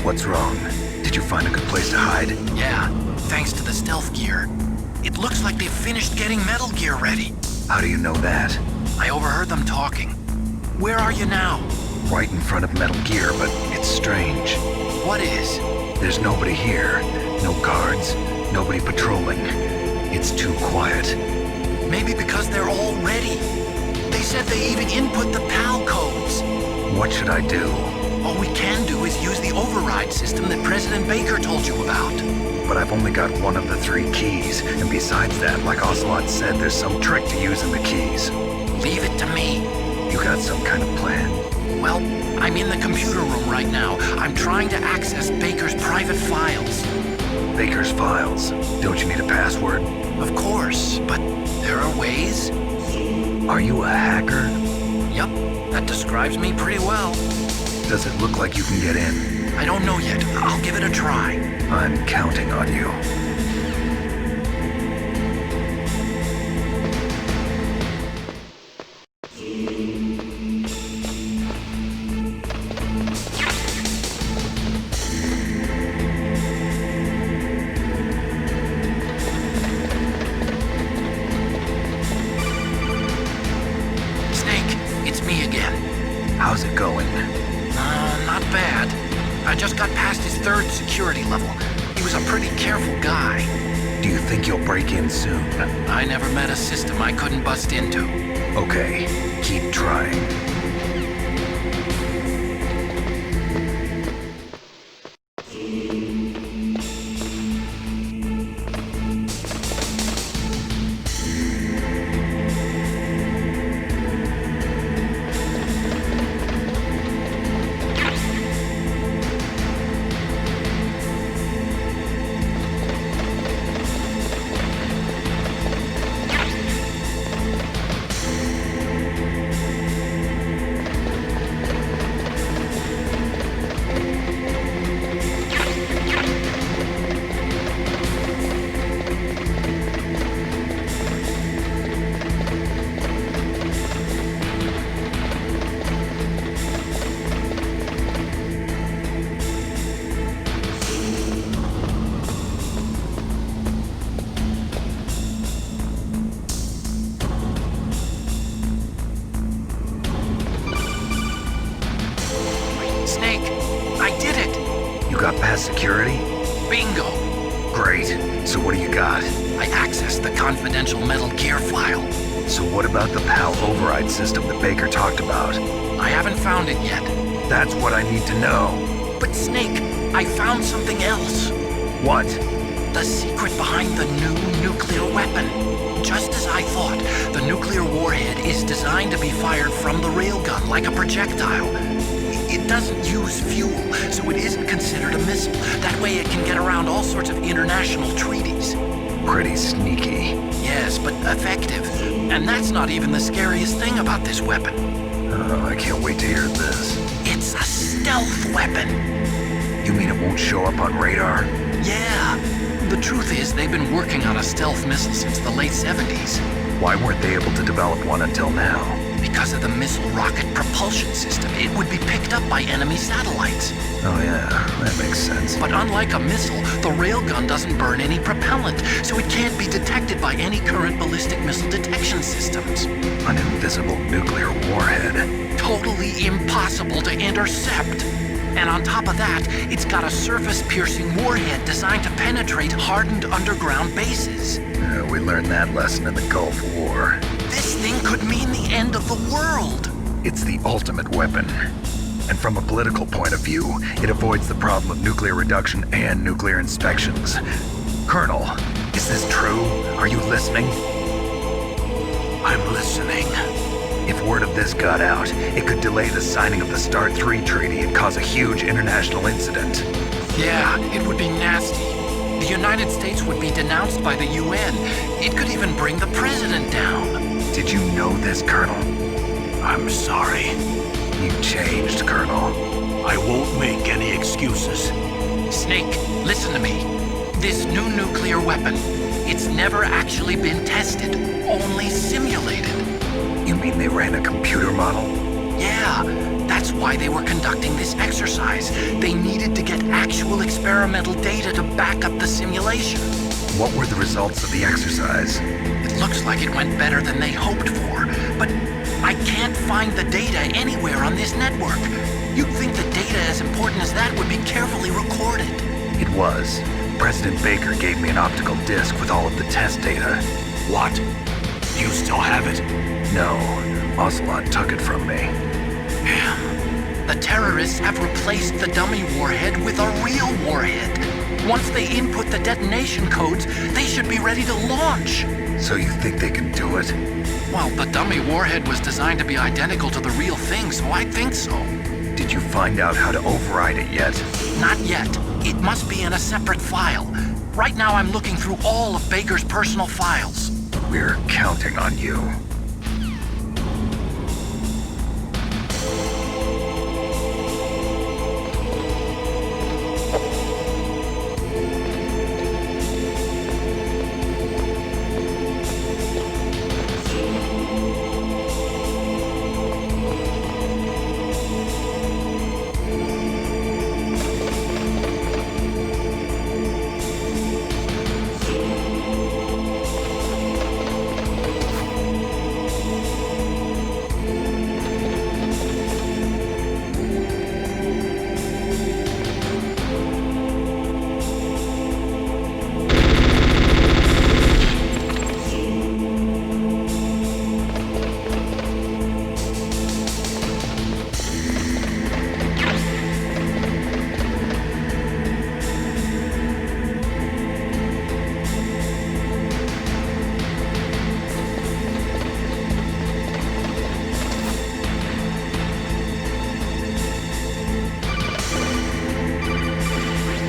What's wrong? Did you find a good place to hide? Yeah, thanks to the stealth gear. It looks like they've finished getting Metal Gear ready. How do you know that? I overheard them talking. Where are you now? Right in front of Metal Gear, but it's strange. What is? There's nobody here. No guards, nobody patrolling. It's too quiet. Maybe because they're all ready. They said they even input the PAL codes. What should I do? All we can do is use the override system that President Baker told you about. But I've only got one of the 3 keys, and besides that, like Ocelot said, there's some trick to using the keys. Leave it to me. You got some kind of plan? Well, I'm in the computer room right now. I'm trying to access Baker's private files. Baker's files? Don't you need a password? Of course, but there are ways. Are you a hacker? Yup, that describes me pretty well. Does it look like you can get in? I don't know yet. I'll give it a try. I'm counting on you. Snake, it's me again. How's it going? Not bad. I just got past his 3rd security level. He was a pretty careful guy. Do you think you'll break in soon? I never met a system I couldn't bust into. Okay, keep trying. Snake, I did it! You got past security? Bingo! Great. So what do you got? I accessed the confidential Metal Gear file. So what about the PAL override system that Baker talked about? I haven't found it yet. That's what I need to know. But Snake, I found something else. What? The secret behind the new nuclear weapon. Just as I thought, the nuclear warhead is designed to be fired from the railgun like a projectile. It doesn't use fuel, so it isn't considered a missile. That way it can get around all sorts of international treaties. Pretty sneaky. Yes, but effective. And that's not even the scariest thing about this weapon. Oh, I can't wait to hear this. It's a stealth weapon. You mean it won't show up on radar? Yeah. The truth is, they've been working on a stealth missile since the late 70s. Why weren't they able to develop one until now? Because of the missile rocket propulsion system, it would be picked up by enemy satellites. Oh yeah, that makes sense. But unlike a missile, the railgun doesn't burn any propellant, so it can't be detected by any current ballistic missile detection systems. An invisible nuclear warhead. Totally impossible to intercept. And on top of that, it's got a surface-piercing warhead designed to penetrate hardened underground bases. We learned that lesson in the Gulf War. This thing could mean the end of the world. It's the ultimate weapon. And from a political point of view, it avoids the problem of nuclear reduction and nuclear inspections. Colonel, is this true? Are you listening? I'm listening. If word of this got out, it could delay the signing of the START 3 treaty and cause a huge international incident. Yeah, it would be nasty. The United States would be denounced by the UN. It could even bring the president down. Did you know this, Colonel? I'm sorry. You changed, Colonel. I won't make any excuses. Snake, listen to me. This new nuclear weapon, it's never actually been tested, only simulated. You mean they ran a computer model? Yeah, That's why they were conducting this exercise. They needed to get actual experimental data to back up the simulation. What were the results of the exercise? It looks like it went better than they hoped for, but I can't find the data anywhere on this network. You'd think the data as important as that would be carefully recorded. It was. President Baker gave me an optical disc with all of the test data. What? You still have it? No, Ocelot took it from me. Damn. The terrorists have replaced the dummy warhead with a real warhead. Once they input the detonation codes, they should be ready to launch. So you think they can do it? Well, the dummy warhead was designed to be identical to the real thing, so I think so. Did you find out how to override it yet? Not yet. It must be in a separate file. Right now I'm looking through all of Baker's personal files. We're counting on you.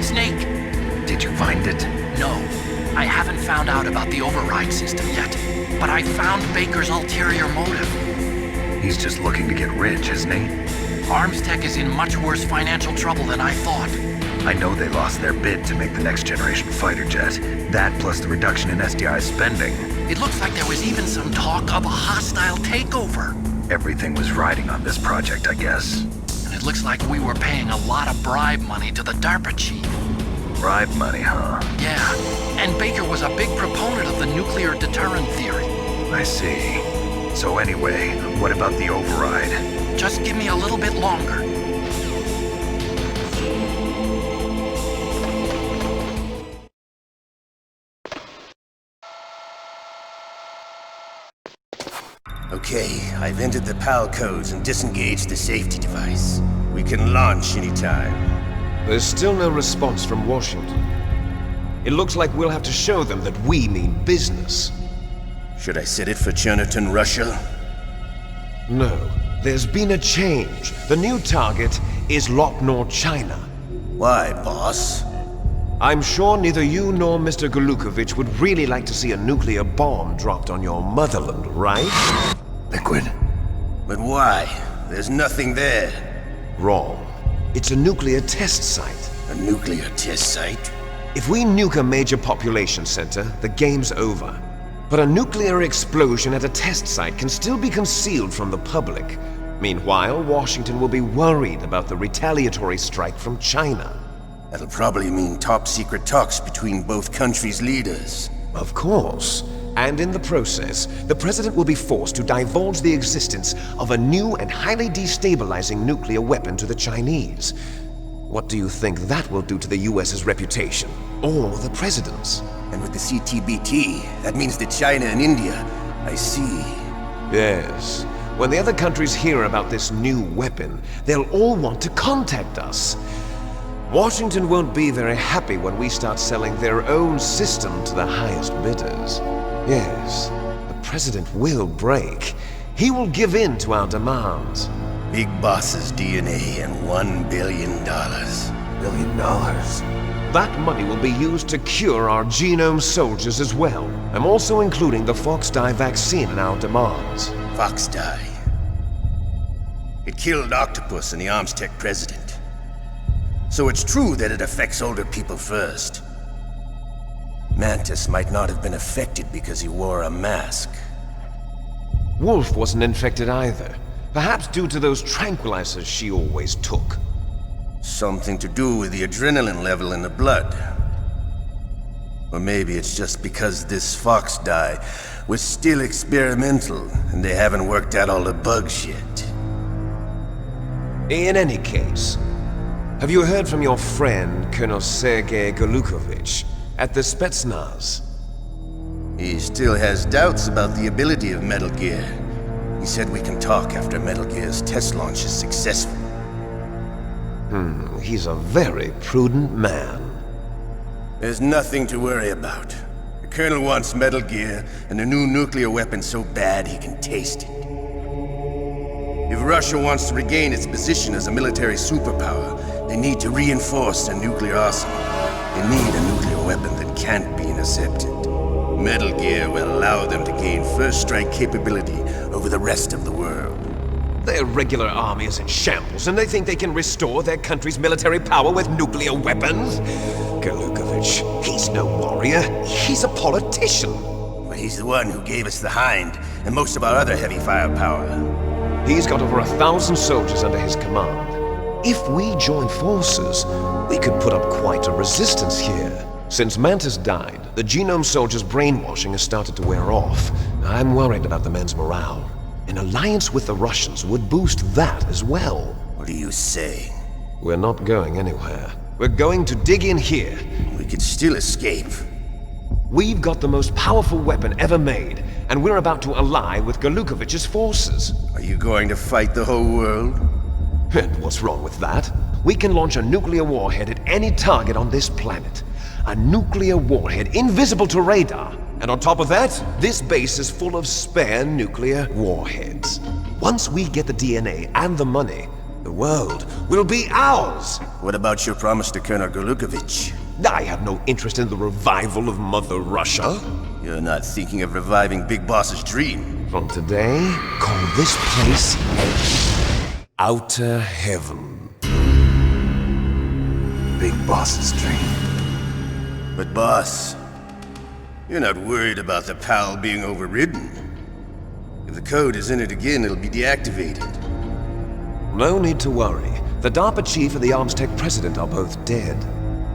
Snake! Did you find it? No. I haven't found out about the override system yet, but I found Baker's ulterior motive. He's just looking to get rich, isn't he? Armstech is in much worse financial trouble than I thought. I know they lost their bid to make the next generation fighter jet. That plus the reduction in SDI spending. It looks like there was even some talk of a hostile takeover. Everything was riding on this project, I guess. And it looks like we were paying a lot of bribe money to the DARPA chief. Bribe money, huh? Yeah, and Baker was a big proponent of the nuclear deterrent theory. I see. So anyway, what about the override? Just give me a little bit longer. Okay, I've entered the PAL codes and disengaged the safety device. We can launch anytime. There's still no response from Washington. It looks like we'll have to show them that we mean business. Should I set it for Cherniton, Russia? No, there's been a change. The new target is Lopnor, China. Why, boss? I'm sure neither you nor Mr. Golukovich would really like to see a nuclear bomb dropped on your motherland, right? Liquid. But why? There's nothing there. Wrong. It's a nuclear test site. A nuclear test site? If we nuke a major population center, the game's over. But a nuclear explosion at a test site can still be concealed from the public. Meanwhile, Washington will be worried about the retaliatory strike from China. That'll probably mean top-secret talks between both countries' leaders. Of course. And in the process, the president will be forced to divulge the existence of a new and highly destabilizing nuclear weapon to the Chinese. What do you think that will do to the US's reputation? Or the president's? And with the CTBT, that means that China and India. I see. Yes. When the other countries hear about this new weapon, they'll all want to contact us. Washington won't be very happy when we start selling their own system to the highest bidders. Yes, the president will break. He will give in to our demands. Big Boss's DNA and $1 billion. $1 billion? That money will be used to cure our genome soldiers as well. I'm also including the Fox-Die vaccine in our demands. Fox-Die. It killed Octopus and the Armstech president. So it's true that it affects older people first. Mantis might not have been affected because he wore a mask. Wolf wasn't infected either. Perhaps due to those tranquilizers she always took. Something to do with the adrenaline level in the blood. Or maybe it's just because this fox dye was still experimental and they haven't worked out all the bugs yet. In any case, have you heard from your friend, Colonel Sergei Golukovich, at the Spetsnaz? He still has doubts about the ability of Metal Gear. He said we can talk after Metal Gear's test launch is successful. He's a very prudent man. There's nothing to worry about. The Colonel wants Metal Gear and a new nuclear weapon so bad he can taste it. If Russia wants to regain its position as a military superpower, they need to reinforce their nuclear arsenal. They need a nuclear weapon that can't be intercepted. Metal Gear will allow them to gain first strike capability over the rest of the world. Their regular army is in shambles, and they think they can restore their country's military power with nuclear weapons? Golukovich, he's no warrior. He's a politician. But he's the one who gave us the Hind and most of our other heavy firepower. He's got over 1,000 soldiers under his command. If we join forces, we could put up quite a resistance here. Since Mantis died, the Genome Soldier's brainwashing has started to wear off. I'm worried about the men's morale. An alliance with the Russians would boost that as well. What are you saying? We're not going anywhere. We're going to dig in here. We could still escape. We've got the most powerful weapon ever made, and we're about to ally with Golukovich's forces. Are you going to fight the whole world? And what's wrong with that? We can launch a nuclear warhead at any target on this planet. A nuclear warhead invisible to radar. And on top of that, this base is full of spare nuclear warheads. Once we get the DNA and the money, the world will be ours! What about your promise to Colonel Golukovich? I have no interest in the revival of Mother Russia. You're not thinking of reviving Big Boss's dream. From today, call this place Outer Heaven. Big Boss's dream. But boss, you're not worried about the PAL being overridden. If the code is in it again, it'll be deactivated. No need to worry. The DARPA chief and the Armstech president are both dead.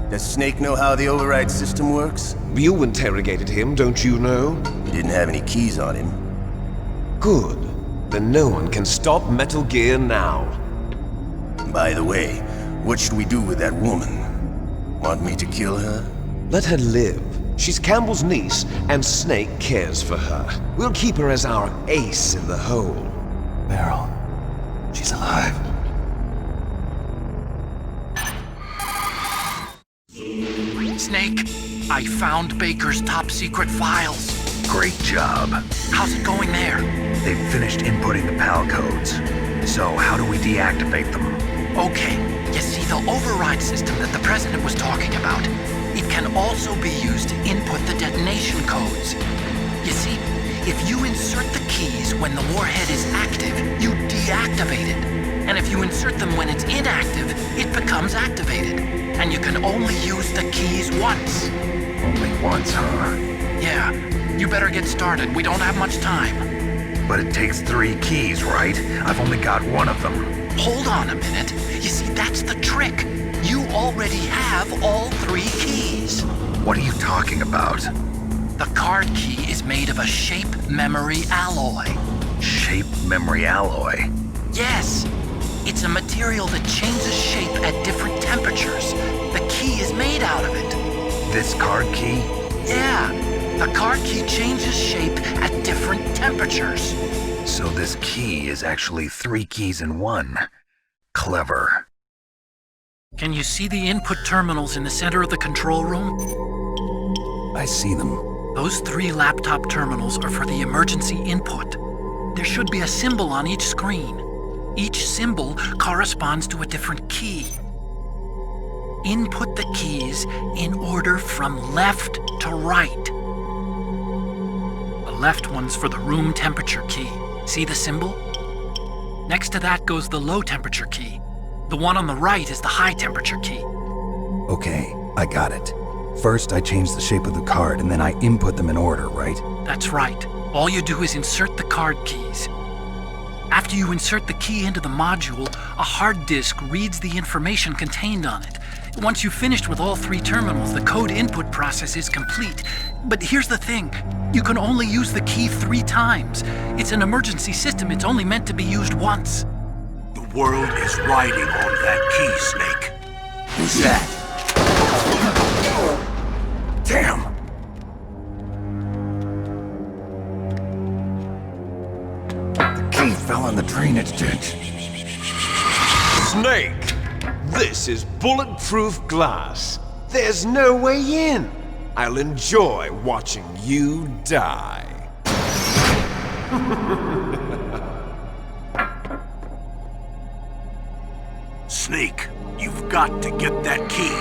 Does Snake know how the override system works? You interrogated him, don't you know? He didn't have any keys on him. Good. Then no one can stop Metal Gear now. By the way, what should we do with that woman? Want me to kill her? Let her live. She's Campbell's niece, and Snake cares for her. We'll keep her as our ace in the hole. Meryl, she's alive. Snake, I found Baker's top-secret files. Great job. How's it going there? They've finished inputting the PAL codes. So how do we deactivate them? Okay, you see the override system that the President was talking about? It can also be used to input the detonation codes. You see, if you insert the keys when the warhead is active, you deactivate it. And if you insert them when it's inactive, it becomes activated. And you can only use the keys once. Only once, huh? Yeah, you better get started. We don't have much time. But it takes 3 keys, right? I've only got one of them. Hold on a minute. You see, that's the trick. You already have all 3 keys. What are you talking about? The card key is made of a shape memory alloy. Shape memory alloy? Yes. It's a material that changes shape at different temperatures. The key is made out of it. This card key? Yeah. The card key changes shape at different temperatures. So this key is actually 3 keys in one. Clever. Can you see the input terminals in the center of the control room? I see them. Those 3 laptop terminals are for the emergency input. There should be a symbol on each screen. Each symbol corresponds to a different key. Input the keys in order from left to right. The left one's for the room temperature key. See the symbol? Next to that goes the low temperature key. The one on the right is the high temperature key. Okay, I got it. First, I change the shape of the card, and then I input them in order, right? That's right. All you do is insert the card keys. After you insert the key into the module, a hard disk reads the information contained on it. Once you've finished with all 3 terminals, the code input process is complete. But here's the thing. You can only use the key 3 times. It's an emergency system. It's only meant to be used once. The world is riding on that key, Snake. Who's that? Damn! The key fell in the drainage ditch. Snake! This is bulletproof glass. There's no way in. I'll enjoy watching you die. Snake, you've got to get that key.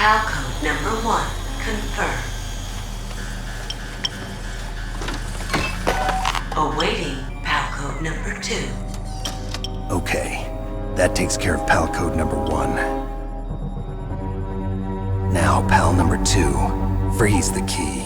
PAL code number 1 confirmed. Awaiting PAL code number 2. Okay, that takes care of PAL code number 1. Now PAL number 2. Freeze the key.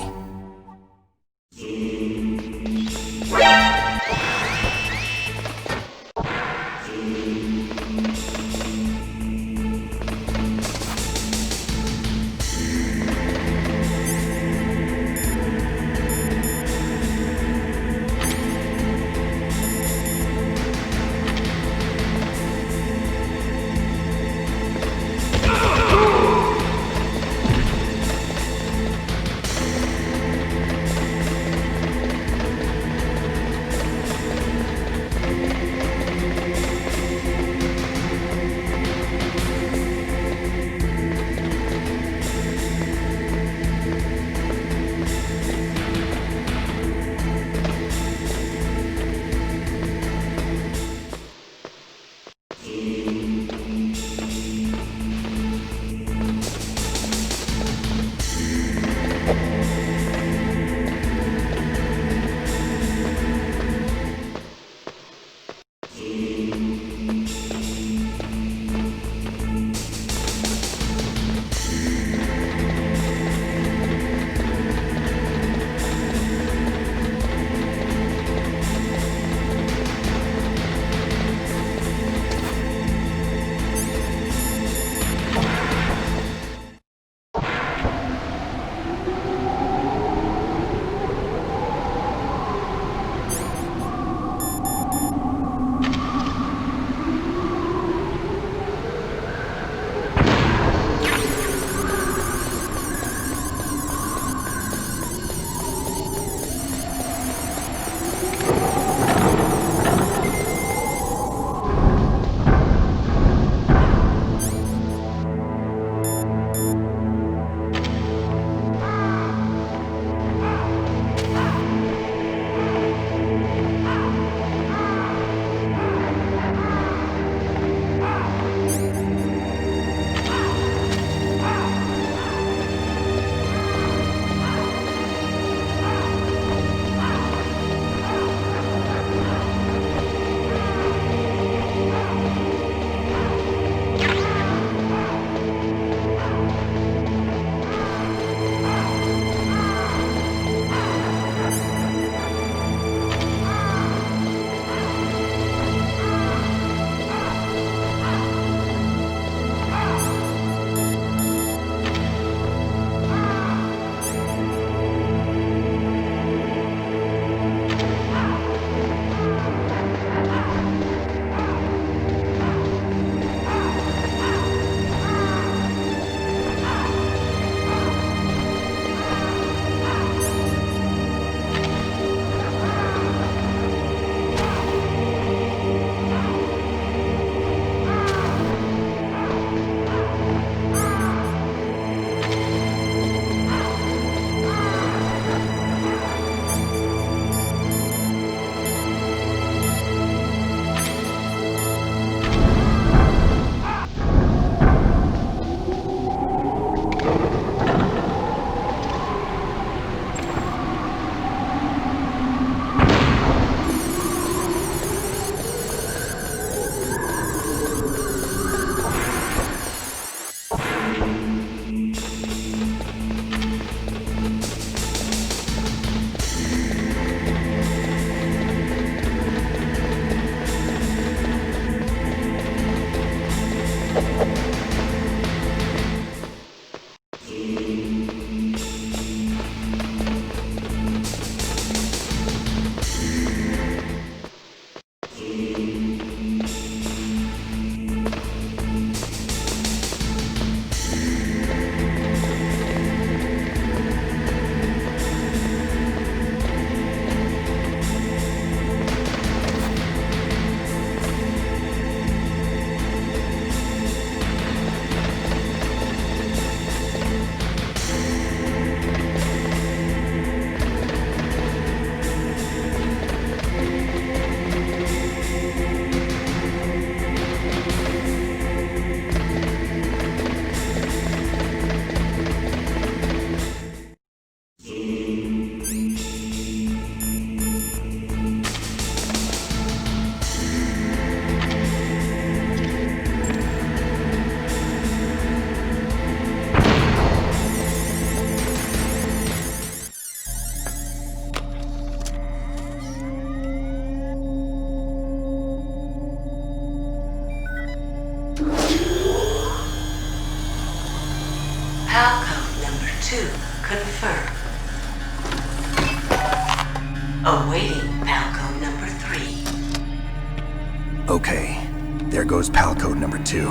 Awaiting Palco number 3. Okay, there goes pal code number 2.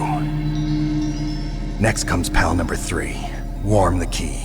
Next comes pal number 3. Warm the key.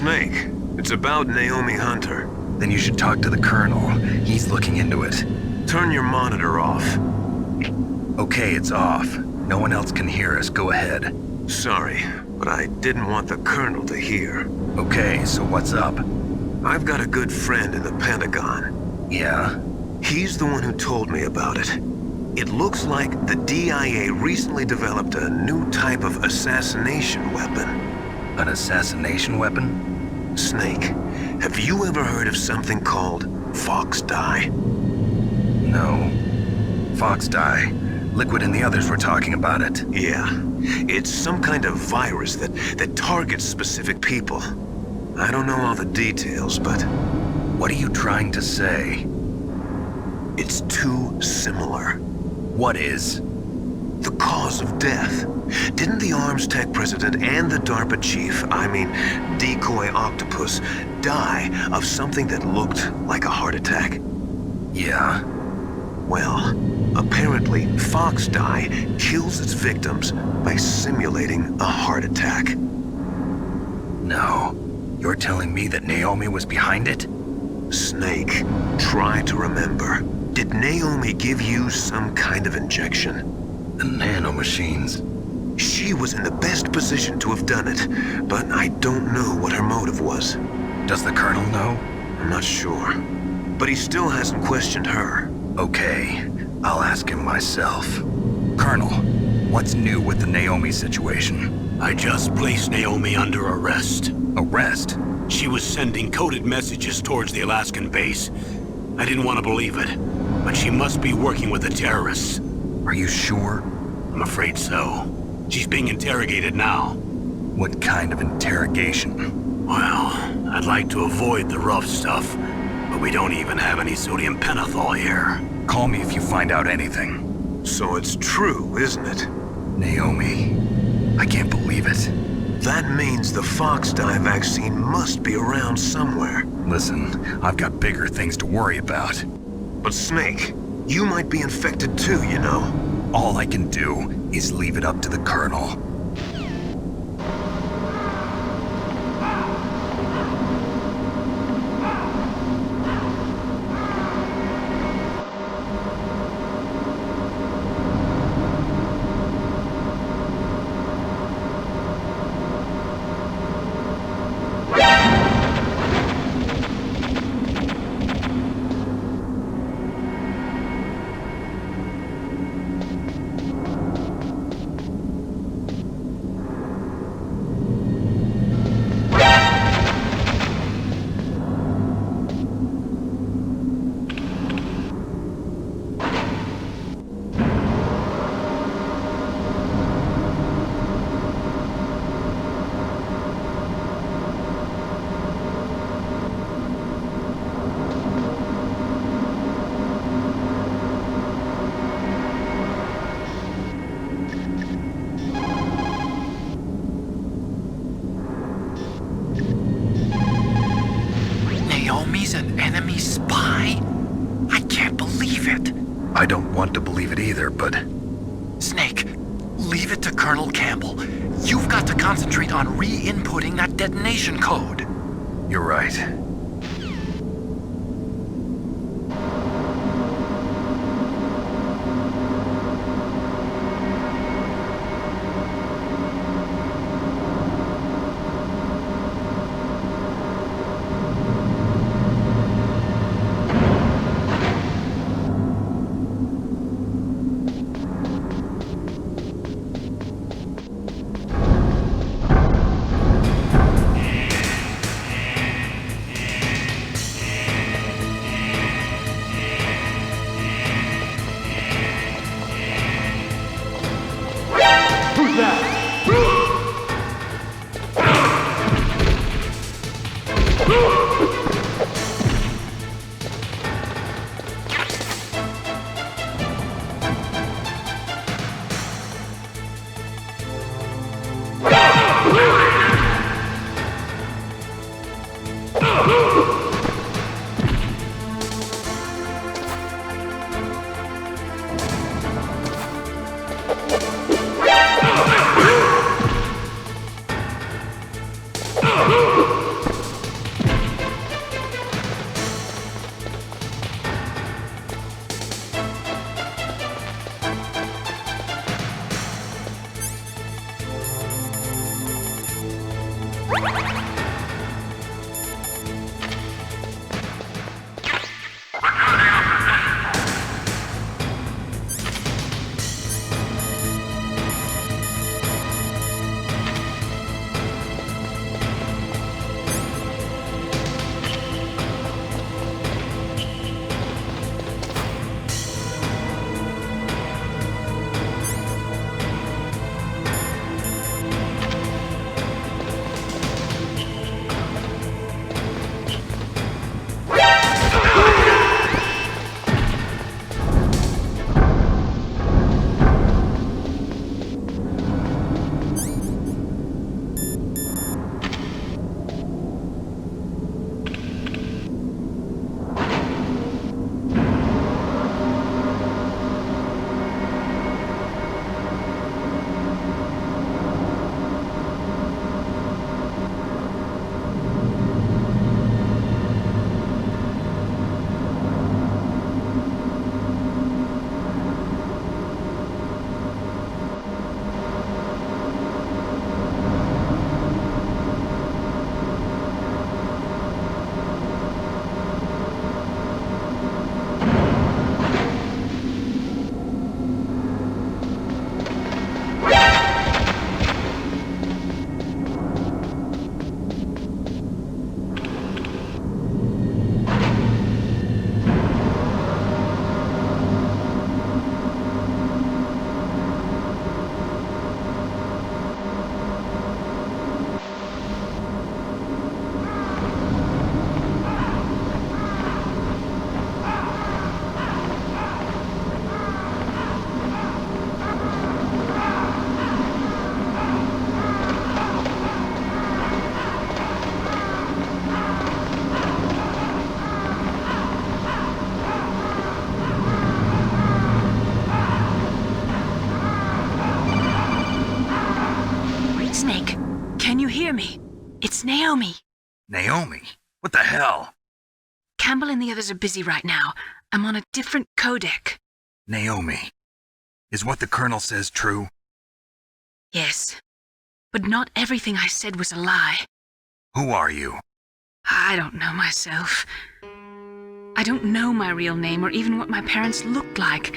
Snake, it's about Naomi Hunter. Then you should talk to the Colonel. He's looking into it. Turn your monitor off. Okay, it's off. No one else can hear us. Go ahead. Sorry, but I didn't want the Colonel to hear. Okay, so what's up? I've got a good friend in the Pentagon. Yeah? He's the one who told me about it. It looks like the DIA recently developed a new type of assassination weapon. An assassination weapon? Snake, have you ever heard of something called Fox Dye? No. Fox dye. Liquid and the others were talking about it. Yeah. It's some kind of virus that targets specific people. I don't know all the details, but... What are you trying to say? It's too similar. What is? The cause of death. Didn't the Arms Tech president and the DARPA chief, Decoy Octopus, die of something that looked like a heart attack? Yeah. Well, apparently Fox Dye kills its victims by simulating a heart attack. No. You're telling me that Naomi was behind it? Snake, try to remember. Did Naomi give you some kind of injection? The nanomachines. She was in the best position to have done it, but I don't know what her motive was. Does the Colonel know? I'm not sure. But he still hasn't questioned her. Okay, I'll ask him myself. Colonel, what's new with the Naomi situation? I just placed Naomi under arrest. Arrest? She was sending coded messages towards the Alaskan base. I didn't want to believe it. but she must be working with the terrorists. Are you sure? I'm afraid so. She's being interrogated now. What kind of interrogation? Well, I'd like to avoid the rough stuff, but we don't even have any sodium pentothal here. Call me if you find out anything. So it's true, isn't it? Naomi, I can't believe it. That means the Fox dye vaccine must be around somewhere. Listen, I've got bigger things to worry about. But Snake, you might be infected too, you know? All I can do is leave it up to the Colonel. Naomi's an enemy spy? I can't believe it. I don't want to believe it either, but Snake, leave it to Colonel Campbell. You've got to concentrate on re-inputting that detonation code. you're right. Naomi, what the hell? Campbell and the others are busy right now. I'm on a different codec. Naomi, is what the Colonel says true? Yes. But not everything I said was a lie. Who are you? I don't know myself. I don't know my real name or even what my parents looked like.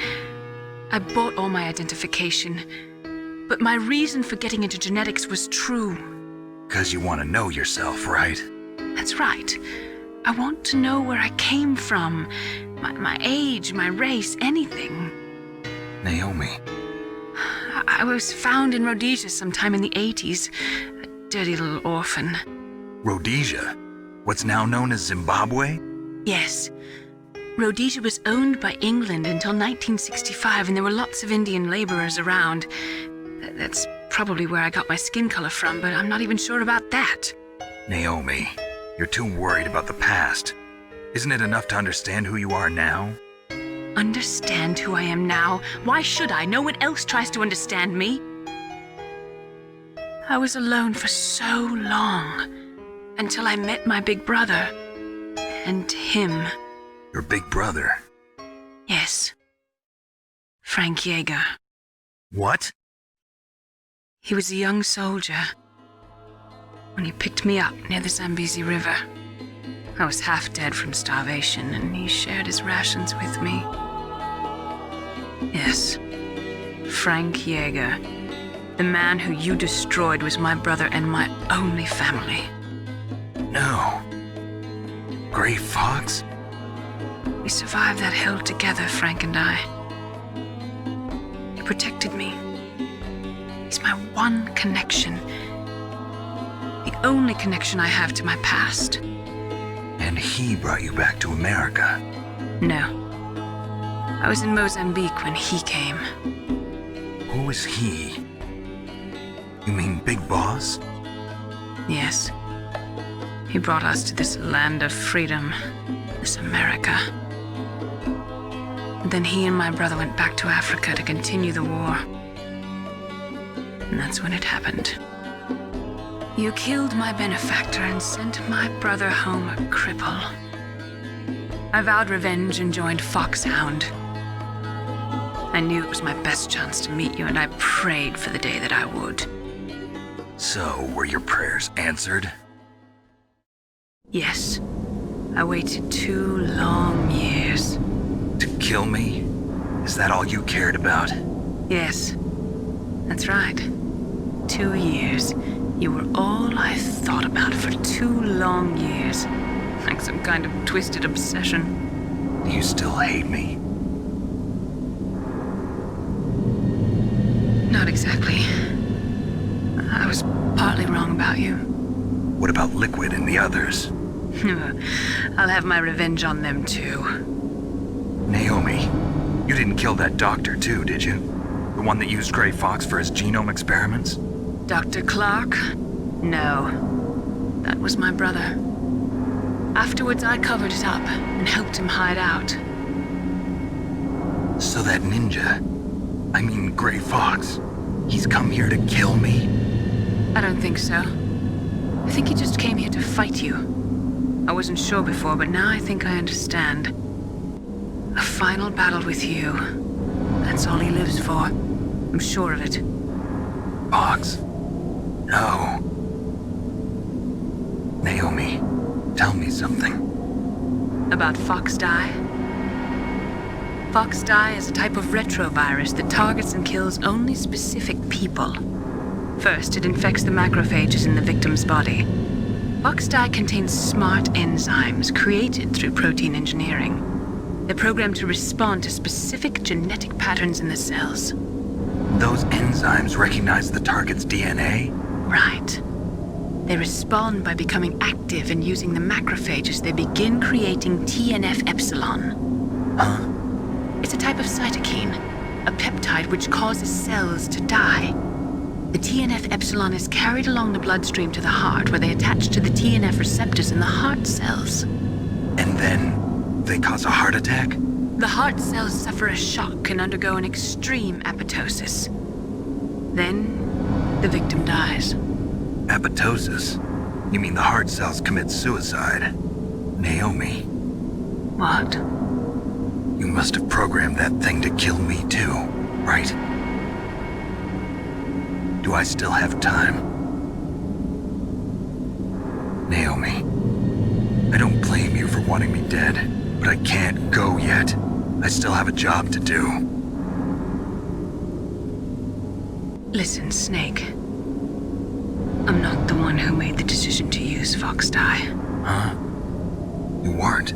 I bought all my identification. But my reason for getting into genetics was true. 'Cause you want to know yourself, right? That's right. I want to know where I came from. My age, my race, anything. Naomi. I was found in Rhodesia sometime in the 80s. A dirty little orphan. Rhodesia? What's now known as Zimbabwe? Yes. Rhodesia was owned by England until 1965, and there were lots of Indian laborers around. That's probably where I got my skin color from, but I'm not even sure about that. Naomi, you're too worried about the past. Isn't it enough to understand who you are now? Understand who I am now? Why should I? No one else tries to understand me. I was alone for so long, until I met my big brother. And him. Your big brother? Yes. Frank Yeager. What? He was a young soldier when he picked me up near the Zambezi River. I was half dead from starvation, and he shared his rations with me. Yes, Frank Yeager. The man who you destroyed was my brother and my only family. No. Gray Fox? We survived that hell together, Frank and I. He protected me. He's my one connection. The only connection I have to my past. And he brought you back to America? No. I was in Mozambique when he came. Who is he? You mean Big Boss? Yes. He brought us to this land of freedom, this America. And then he and my brother went back to Africa to continue the war. And that's when it happened. You killed my benefactor and sent my brother home a cripple. I vowed revenge and joined Foxhound. I knew it was my best chance to meet you, and I prayed for the day that I would. So, were your prayers answered? Yes. I waited 2 long years. To kill me? Is that all you cared about? Yes. That's right. 2 years. You were all I thought about for 2 long years. Like some kind of twisted obsession. Do you still hate me? Not exactly. I was partly wrong about you. What about Liquid and the others? I'll have my revenge on them too. Naomi, you didn't kill that doctor too, did you? The one that used Gray Fox for his genome experiments? Dr. Clark? No. That was my brother. Afterwards, I covered it up and helped him hide out. So that ninja, I mean Gray Fox, he's come here to kill me? I don't think so. I think he just came here to fight you. I wasn't sure before, but now I think I understand. A final battle with you. That's all he lives for. I'm sure of it. Fox? No. Naomi, tell me something. About Fox Die? Fox Die is a type of retrovirus that targets and kills only specific people. First, it infects the macrophages in the victim's body. Fox Die contains smart enzymes created through protein engineering. They're programmed to respond to specific genetic patterns in the cells. Those enzymes recognize the target's DNA? Right. They respond by becoming active and using the macrophages. They begin creating TNF-epsilon. Huh? It's a type of cytokine, a peptide which causes cells to die. The TNF-epsilon is carried along the bloodstream to the heart, where they attach to the TNF receptors in the heart cells. And then they cause a heart attack? The heart cells suffer a shock and undergo an extreme apoptosis. Then, the victim dies. Apoptosis? You mean the heart cells commit suicide? Naomi, What? you must have programmed that thing to kill me too, right? Do I still have time? Naomi, I don't blame you for wanting me dead, but I can't go yet. I still have a job to do. Listen, Snake. I'm not the one who made the decision to use Fox dye. Huh? You weren't?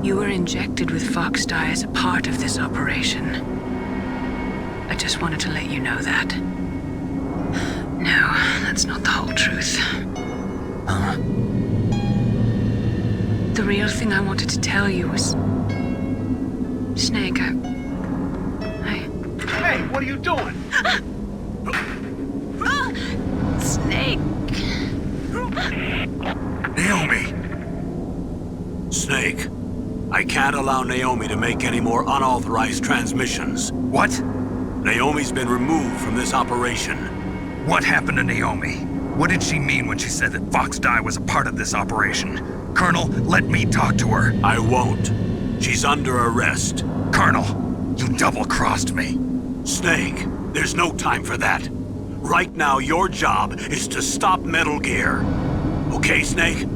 You were injected with Fox dye as a part of this operation. I just wanted to let you know that. No, that's not the whole truth. Huh? The real thing I wanted to tell you was... Snake, Hey, what are you doing? Snake! Naomi! Snake, I can't allow Naomi to make any more unauthorized transmissions. What? Naomi's been removed from this operation. What happened to Naomi? What did she mean when she said that Fox dye was a part of this operation? Colonel, let me talk to her. I won't. She's under arrest. Colonel, you double-crossed me. Snake, there's no time for that. Right now, your job is to stop Metal Gear. Okay, Snake?